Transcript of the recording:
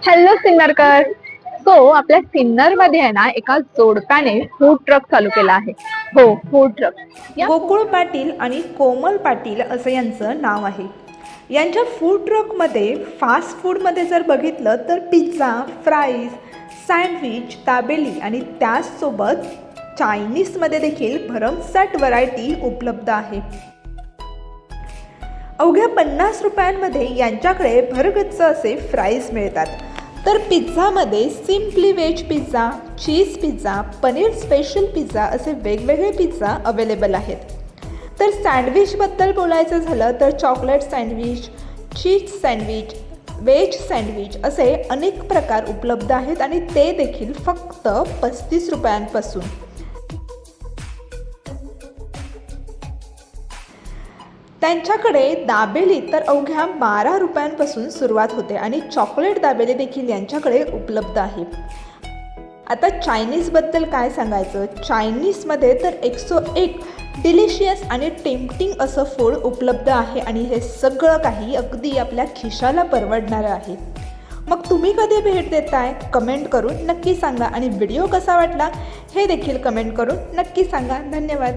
Hello सिन्नरकर. आपल्या सिन्नरमध्ये आहे ना, एका जोडप्याने फूड ट्रक चालू केला आहे. हो, फूड ट्रक. गोकुळ पाटील आणि कोमल पाटील असं यांचं नाव आहे. यांच्या फूड ट्रकमध्ये फास्ट फूडमध्ये जर बघितलं तर पिझ्झा, फ्राईज, सँडविच, दाबेली आणि त्याचसोबत चायनीजमध्ये देखील भरमसाठ व्हरायटी उपलब्ध आहे. अवघ्या 50 रुपयांमध्ये यांच्याकडे भरगच्च असे फ्राईज मिळतात. तर पिझ्झामध्ये simply veg pizza, cheese pizza, paneer special pizza असे वेगवेगळे पिझ्झा अवेलेबल आहेत. तर सँडविचबद्दल बोलायचं झालं तर chocolate sandwich, cheese sandwich, veg sandwich असे अनेक प्रकार उपलब्ध आहेत आणि ते देखील फक्त 35 रुपयांपासून. त्यांच्याकडे दाबेली तर अवघ्या 12 रुपयांपासून सुरुवात होते आणि चॉकलेट दाबेली देखील यांच्याकडे उपलब्ध आहे. आता चायनीजबद्दल काय सांगायचं. चायनीजमध्ये तर 101 डिलिशियस आणि टेम्पटिंग असं फूड उपलब्ध आहे आणि हे सगळं काही अगदी आपल्या खिशाला परवडणारं आहे. मग तुम्ही कधी भेट देताय कमेंट करून नक्की सांगा आणि व्हिडिओ कसा वाटला हे देखील कमेंट करून नक्की सांगा. धन्यवाद.